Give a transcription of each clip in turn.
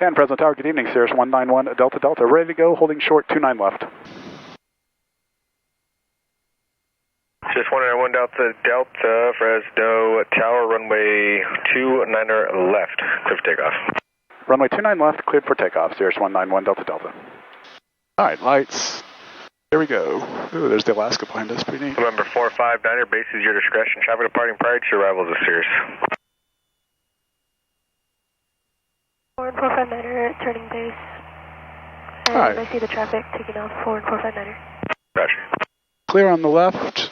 And Fresno Tower, good evening, Cirrus 191 Delta Delta, ready to go, holding short, 29 left. Cirrus 191 Delta Delta, Fresno Tower, runway 29 left, clear for takeoff. Runway 29 left, cleared for takeoff, Cirrus 191 Delta Delta. All right, lights. Here we go. Ooh, there's the Alaska behind us, pretty neat. November 459er, base is your discretion. Traffic departing prior to your arrival to Cirrus. 459er, turning base. And right. I see the traffic taking off 459er. Roger. Clear on the left.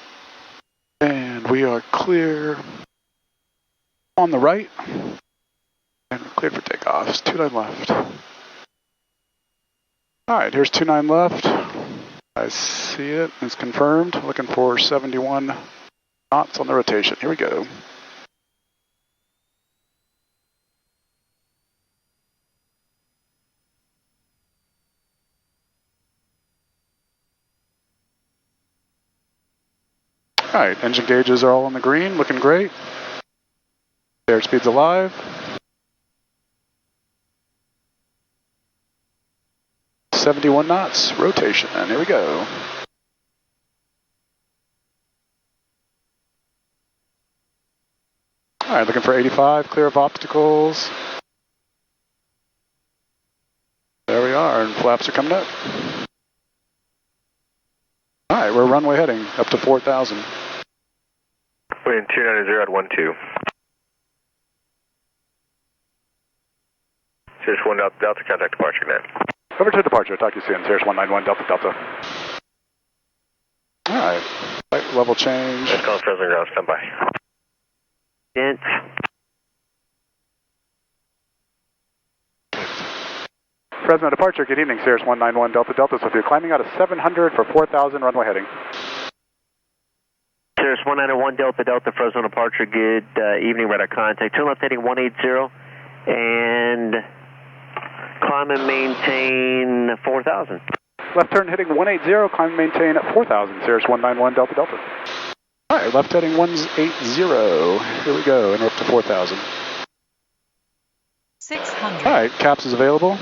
And we are clear on the right. And we're cleared for takeoff. It's 29 left. All right, here's 29 left. I see it. It's confirmed. Looking for 71 knots on the rotation. Here we go. All right, engine gauges are all on the green, looking great. Airspeed's alive. .71 knots, rotation, and here we go. All right, looking for 85, clear of obstacles. There we are, and flaps are coming up. All right, we're runway heading up to 4,000. Wind 290 at 12. Cirrus 1 Delta, contact departure net. Over to departure, talk to you soon, Cirrus 191 Delta Delta. All right, flight level change. Just calling Fresno ground, stand by. Dent. Fresno departure, good evening, Cirrus 191 Delta Delta, so if you're climbing out of 700 for 4,000, runway heading. Cirrus 191 Delta Delta, Fresno departure, good evening, radar contact. Turn left heading 180 and climb and maintain 4,000. Left turn heading 180, climb and maintain 4,000, Cirrus 191 Delta Delta. All right, left heading 180, here we go, and we're up to 4,000. 600. All right, CAPS is available.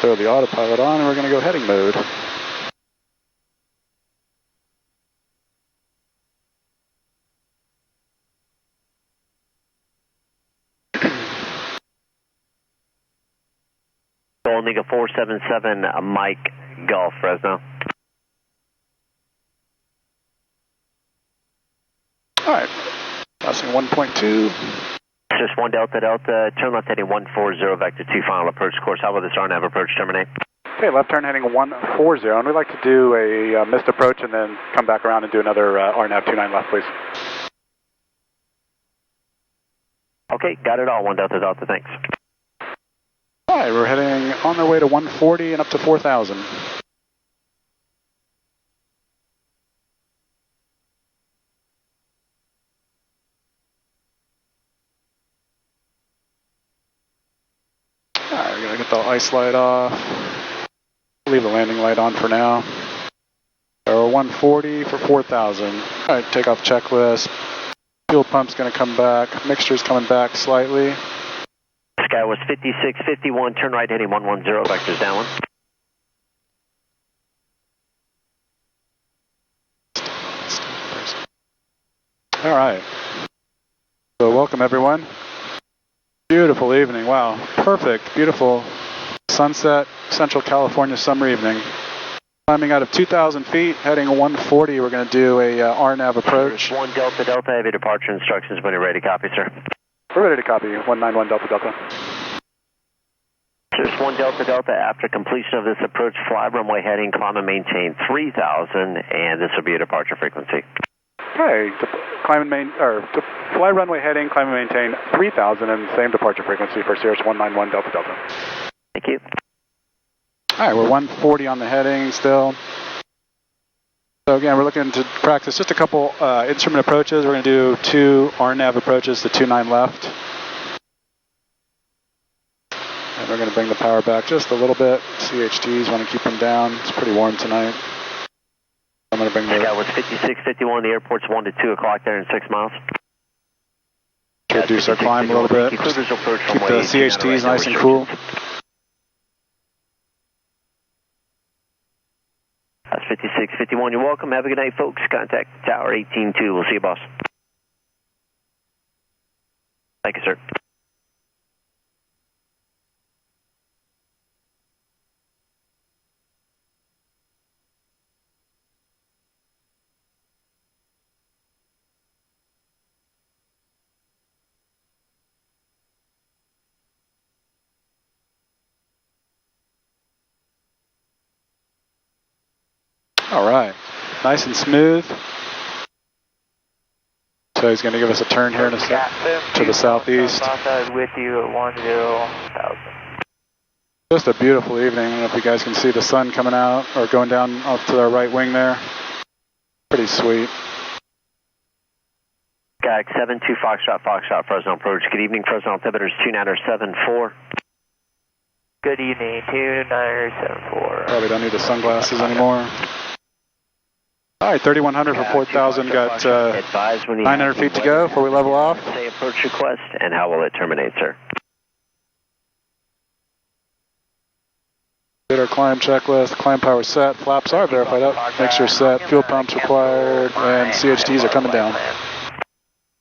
Throw the autopilot on, and we're going to go heading mode. Omega 477, Mike Golf, Fresno. All right, passing 1.2. Cirrus 1 Delta Delta, turn left heading 140, vector 2, final approach course. How will this RNAV approach terminate? Okay, left turn heading 140, and we'd like to do a missed approach and then come back around and do another RNAV 29 left, please. Okay, got it all, 1 Delta Delta, thanks. All right, we're heading on our way to 140 and up to 4,000. All right, we're going to get the ice light off. Leave the landing light on for now. So we're 140 for 4,000. All right, takeoff checklist. Fuel pump's going to come back. Mixture's coming back slightly. Sky was 5651, turn right heading 110, vectors downwind. All right. So welcome everyone. Beautiful evening. Wow. Perfect. Beautiful sunset, Central California summer evening. Climbing out of 2,000 feet, heading 140. We're going to do a RNAV approach. 1 Delta Delta, have your departure instructions when you're ready. Copy, sir. We're ready to copy. 191 Delta Delta. Cirrus 1 Delta Delta, after completion of this approach, fly runway heading, climb and maintain 3,000, and this will be a departure frequency. Okay, to fly runway heading, climb and maintain 3,000, and same departure frequency for Cirrus 191 Delta Delta. Thank you. All right, we're 140 on the heading still. So again, we're looking to practice just a couple instrument approaches. We're going to do 2 RNAV approaches to 29 left. And we're going to bring the power back just a little bit. CHTs, want to keep them down. It's pretty warm tonight. I'm going to bring the... That was 5651, the airport's 1 to 2 o'clock there in 6 miles. reduce our climb a little bit. Keep the CHTs nice and cool. That's 5651. You're welcome. Have a good night, folks. Contact Tower 18-2. We'll see you, boss. Thank you, sir. All right, nice and smooth. So he's going to give us a turn here in a sec to the southeast. With you at 10,000. Just a beautiful evening. I don't know if you guys can see the sun coming out or going down off to our right wing there. Pretty sweet. Gag 72 Foxtrot, Fresno approach. Good evening, Fresno altimeters 2974. Good evening, 2974. Probably don't need the sunglasses anymore. All right, 3,100 for 4,000. Got 900 feet to go before we level off. Say approach request, and how will it terminate, sir? Did our climb checklist. Climb power set. Flaps are verified up. Mixture set. Fuel pumps required, and CHTs are coming down.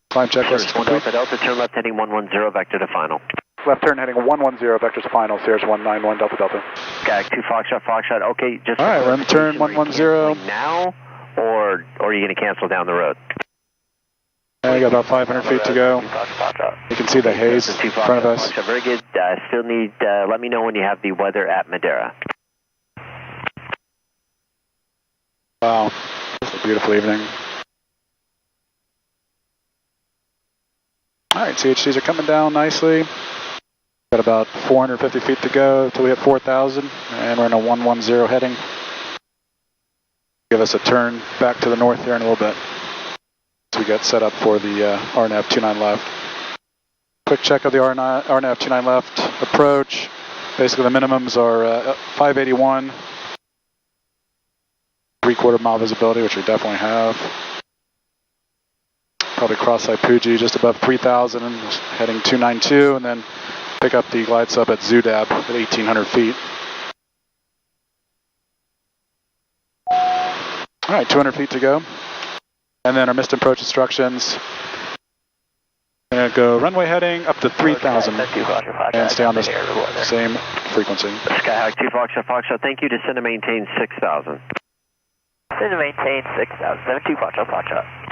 Climb checklist complete. Delta, turn left heading 110, vector to final. Left turn heading 110, vector to final. Cirrus 191, Delta Delta. Gag 2 Foxtrot. Okay, just. All right, we're on turn 110. Now. Or are you going to cancel down the road? We got about 500 feet to go. You can see the haze in front of us. Very good. Still need, let me know when you have the weather at Madera. Wow, it's a beautiful evening. All right, CHTs are coming down nicely. Got about 450 feet to go until we hit 4,000, and we're in a 110 heading. Give us a turn back to the north here in a little bit. So we get set up for the RNAV 29 left. Quick check of the RNAV 29 left approach. Basically the minimums are 581, 3/4 mile visibility, which we definitely have. Probably cross Ipuji just above 3,000, heading 292, and then pick up the glide sub at Zudab at 1,800 feet. All right, 200 feet to go. And then our missed approach instructions. Gonna go runway heading up to 3,000 and stay on the same frequency. Skyhawk 2 Foxtrot, thank you. Descend and maintain 6,000. Descend and maintain 6,000. 72 Foxtrot.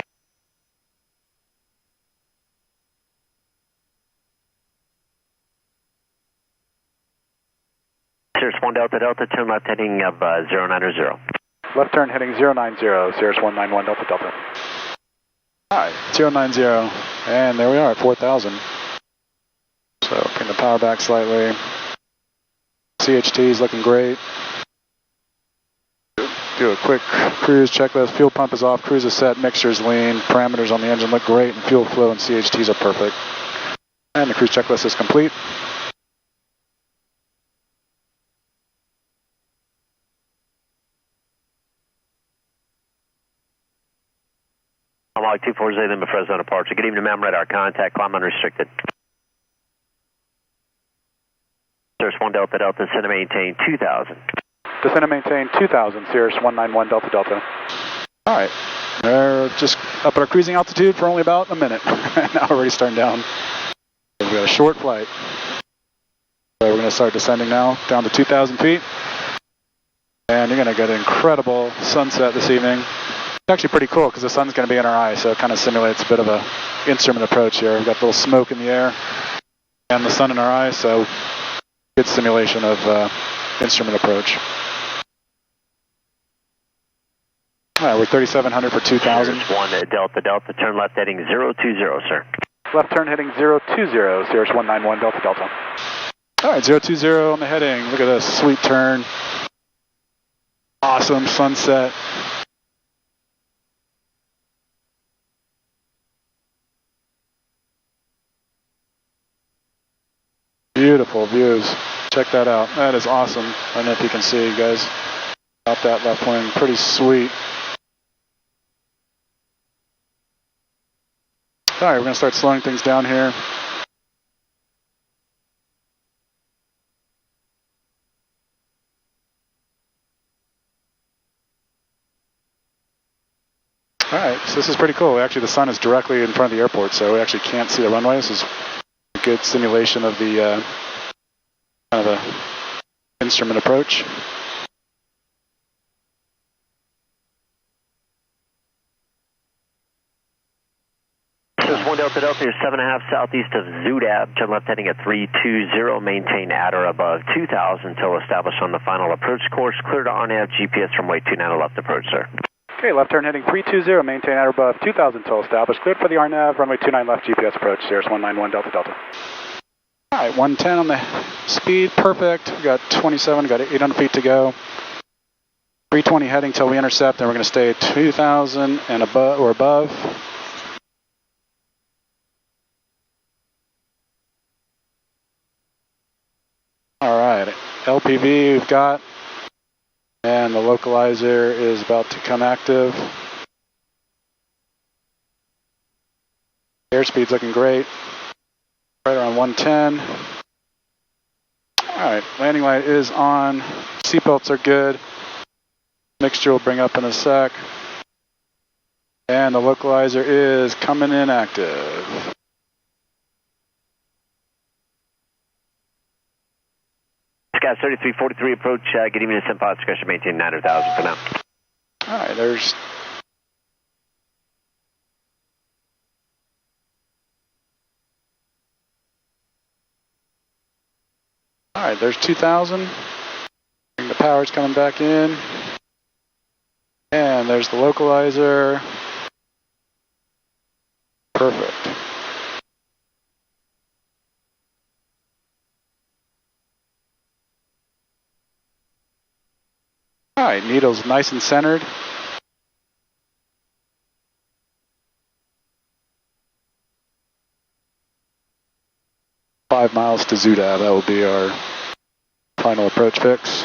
Cirrus 1 Delta, turn left heading of 090. Left turn heading 090, Cirrus 191 Delta Delta. All right, 090, and there we are at 4,000. So bring the power back slightly. CHT is looking great. Do a quick cruise checklist. Fuel pump is off, cruise is set, mixture's lean, parameters on the engine look great, and fuel flow and CHTs are perfect. And the cruise checklist is complete. I'm log 240 Lima Fresno departure. Good evening, ma'am. Radar contact. Climb unrestricted. Cirrus 1 Delta, descend and maintain 2,000. Descend and maintain 2,000, Cirrus 191 Delta Delta. All right, we're just up at our cruising altitude for only about a minute. Now we're already starting down. We've got a short flight. So we're going to start descending now, down to 2,000 feet. And you're going to get an incredible sunset this evening. It's actually pretty cool because the sun's going to be in our eye, so it kind of simulates a bit of a instrument approach here. We've got a little smoke in the air and the sun in our eyes, so good simulation of instrument approach. All right, we're 3,700 for 2,000. 1 Delta, turn left heading 020, sir. Left turn heading 020, Cirrus 191 Delta Delta. All right, 020 on the heading. Look at this, sweet turn. Awesome sunset. Beautiful views. Check that out. That is awesome. I don't know if you can see, you guys. Out that left wing. Pretty sweet. Alright, we're going to start slowing things down here. Alright, so this is pretty cool. Actually, the sun is directly in front of the airport, so we actually can't see the runway. This is a good simulation of the kind of a instrument approach. This is 1 Delta Delta, you're 7.5 southeast of Zoodab. Turn left heading at 320. Maintain at or above 2,000 until established on the final approach course. Clear to RNAV GPS runway 29 left approach, sir. Okay, left turn heading 320. Maintain at or above 2,000 until established. Cleared for the RNAV, runway 29 left GPS approach. Cirrus 191 Delta Delta. Alright, 110 on the speed, perfect. We got 27, got 800 feet to go. 320 heading till we intercept, and we're going to stay at 2,000 and above or above. Alright, LPV we've got, and the localizer is about to come active. Airspeed's looking great, right around 110. Alright, landing light is on, seatbelts are good, mixture will bring up in a sec, and the localizer is coming in active. Sky 3343 approach, good evening to Simpod discretion, maintain 900,000 for now. Alright, there's Alright, there's 2,000. The power's coming back in. And there's the localizer. Perfect. Alright, needle's nice and centered. Five miles to Zoodab, that will be our final approach fix.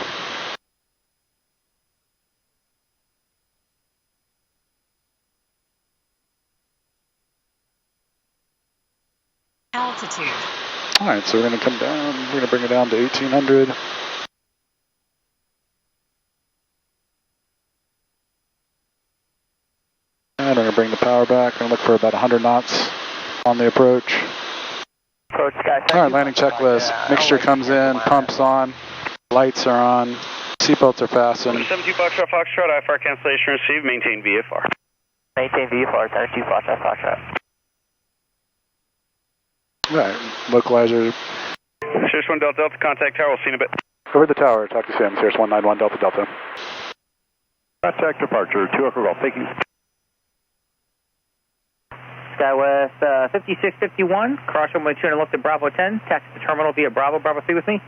Altitude. Alright, so we're going to come down, we're going to bring it down to 1,800. And we're going to bring the power back. We're going to look for about 100 knots on the approach. Approach Sky. Alright, landing checklist. Mixture comes in, pumps on, lights are on, seatbelts are fastened. 72 Foxtrot Foxtrot, IFR cancellation received, maintain VFR. Maintain VFR, 72 Foxtrot Foxtrot. Right, localizer. Cirrus 1 Delta Delta, contact tower, we'll see you in a bit. Over the tower, talk to Sam, Cirrus 191 Delta Delta. Contact departure, 2 Echo Golf, thank you. SkyWest 5651, cross runway 2 and left at Bravo 10, taxi to terminal via Bravo 3 with me.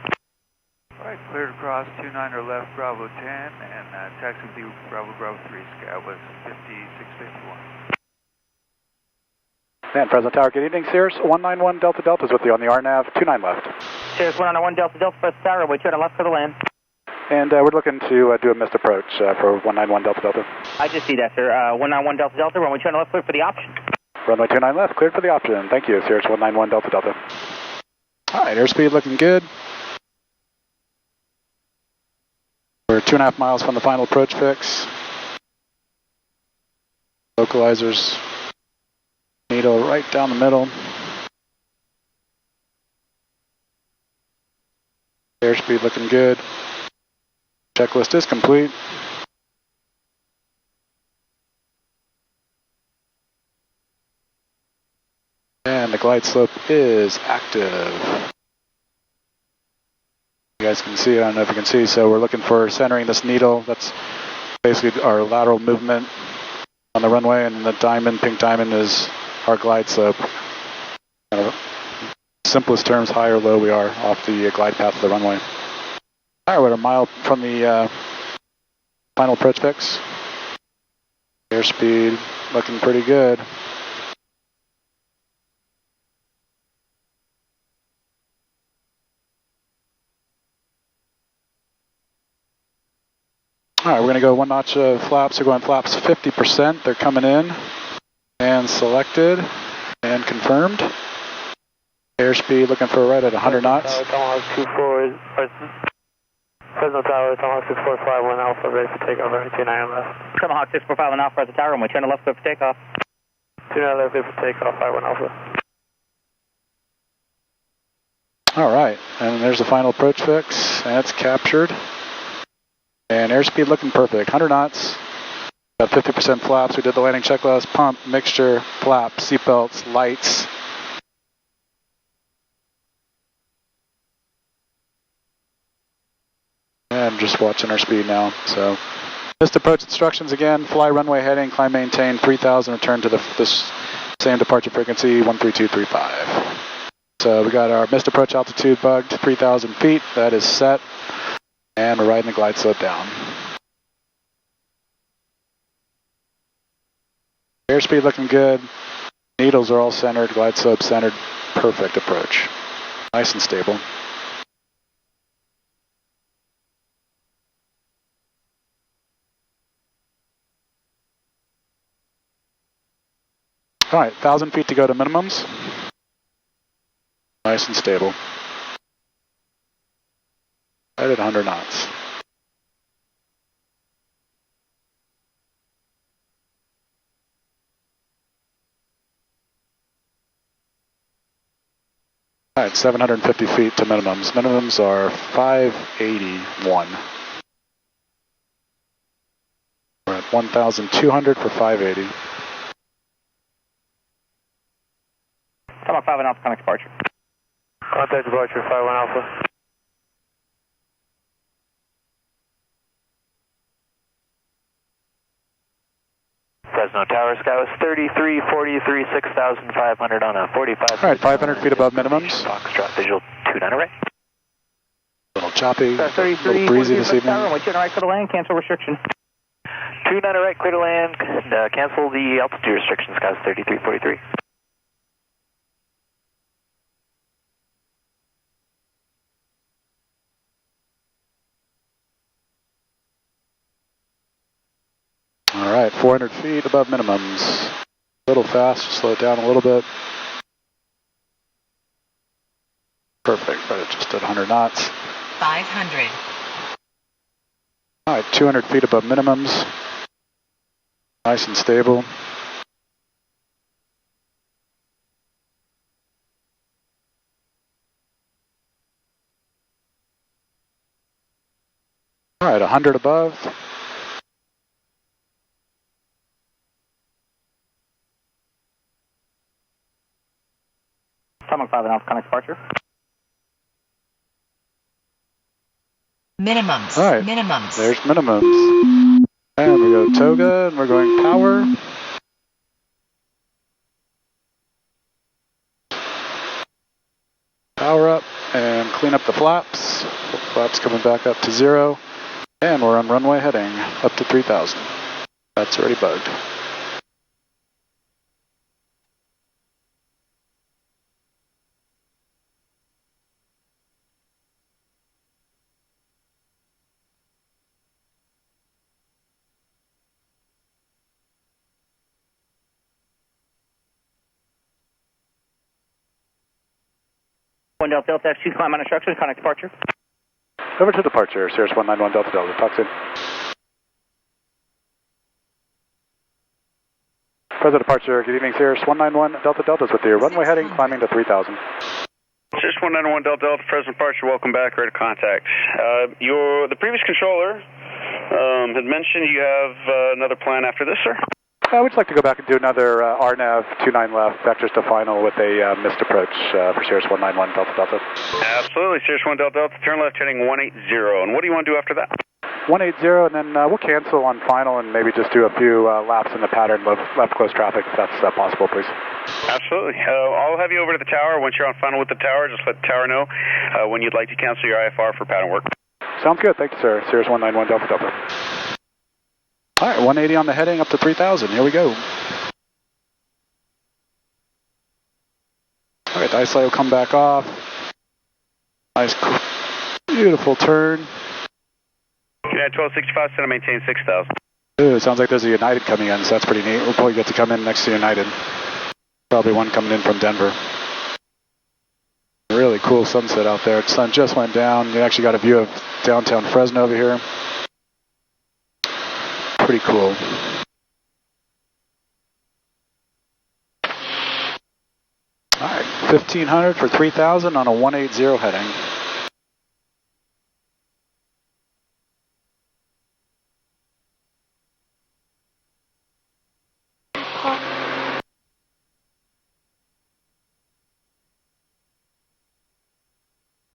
Right, cleared across 29 or left Bravo 10 and taxi to Bravo 3, SkyWest 5651. And Fresno Tower, good evening, Cirrus 191 Delta Delta is with you on the RNAV, 29 left. Cirrus 191 Delta Delta, Fresno Tower, runway 2 and left for the land. And we're looking to do a missed approach for 191 Delta Delta. I just see that, sir. 191 Delta Delta, runway 2 and left, clear for the option. Runway 29 left, cleared for the option. Thank you, Cirrus 191 Delta Delta. Alright, airspeed looking good. We're 2.5 miles from the final approach fix. Localizers, needle right down the middle. Airspeed looking good. Checklist is complete. And the glide slope is active. You guys can see, I don't know if you can see, so we're looking for centering this needle. That's basically our lateral movement on the runway, and the diamond, pink diamond, is our glide slope. Kind of simplest terms, high or low we are off the glide path of the runway. All right, we're a mile from the final approach fix. Airspeed looking pretty good. All right, we're going to go one notch of flaps. We're going flaps 50%. They're coming in and selected. And confirmed. Airspeed looking for right at 100 knots. Tomahawk 24, Fresno Tower, Tomahawk 6451 Alpha, ready for takeoff, runway 29 left. Tomahawk 6451 Alpha at the tower, runway 29 left, clear for takeoff. 29 left, clear for takeoff, 51 Alpha. All right, and there's the final approach fix, and it's captured. And airspeed looking perfect, 100 knots. Got 50% flaps. We did the landing checklist, pump, mixture, flaps, seatbelts, lights. And just watching our speed now. So, missed approach instructions again. Fly runway heading, climb maintain 3000, return to this same departure frequency 13235. So we got our missed approach altitude bugged 3000 feet. That is set. And we're riding the glide slope down. Airspeed looking good. Needles are all centered, glide slope centered. Perfect approach. Nice and stable. All right, 1,000 feet to go to minimums. Nice and stable. Right at 100 knots. All right, 750 feet to minimums. Minimums are 581. We're at 1,200 for 580. Tomahawk 51 Alpha, contact departure. Contact departure, 51 Alpha. Fresno Tower, sky was 3343, 6,500 on a 45. All right, 500 feet above minimums. Foxtrot visual 29 array. A little choppy, a little breezy this evening. Tower, 29 right, clear to land, cancel restriction. 29 right, clear to land, cancel the altitude restriction, sky was 3343. All right, 400 feet above minimums. A little fast, slow it down a little bit. Perfect, right at just at 100 knots. 500. All right, 200 feet above minimums. Nice and stable. All right, 100 above. Tomahawk 51 Alpha, contact departure. Minimums. All right, Minimums. there's minimums. And we go toga, and we're going power. Power up and clean up the flaps. Flaps coming back up to 0. And we're on runway heading up to 3,000. That's already bugged. One Delta Delta X2, climb on instructions, contact departure. Over to departure, Cirrus 191 Delta Delta. Talk soon. Present departure, good evening, Cirrus 191 Delta Delta is with you. Runway heading, climbing to 3,000. Cirrus 191 Delta Delta, present departure, welcome back, ready to contact. The previous controller had mentioned you have another plan after this, sir? We'd just like to go back and do another RNAV 29 left, vectors to final with a missed approach for Cirrus 191 Delta Delta. Absolutely, Cirrus 1 Delta Delta, turn left heading 180. And what do you want to do after that? 180, and then we'll cancel on final and maybe just do a few laps in the pattern, left close traffic, if that's possible, please. Absolutely. I'll have you over to the tower. Once you're on final with the tower, just let the tower know when you'd like to cancel your IFR for pattern work. Sounds good, thank you, sir. Cirrus 191 Delta Delta. All right, 180 on the heading up to 3,000. Here we go. All right, the ice light will come back off. Nice, beautiful turn. United 1265, center maintain 6,000. Ooh, it sounds like there's a United coming in, so that's pretty neat. We'll probably get to come in next to United. Probably one coming in from Denver. Really cool sunset out there. The sun just went down. You actually got a view of downtown Fresno over here. Pretty cool. All right, 1500 for 3000 on a 180 heading.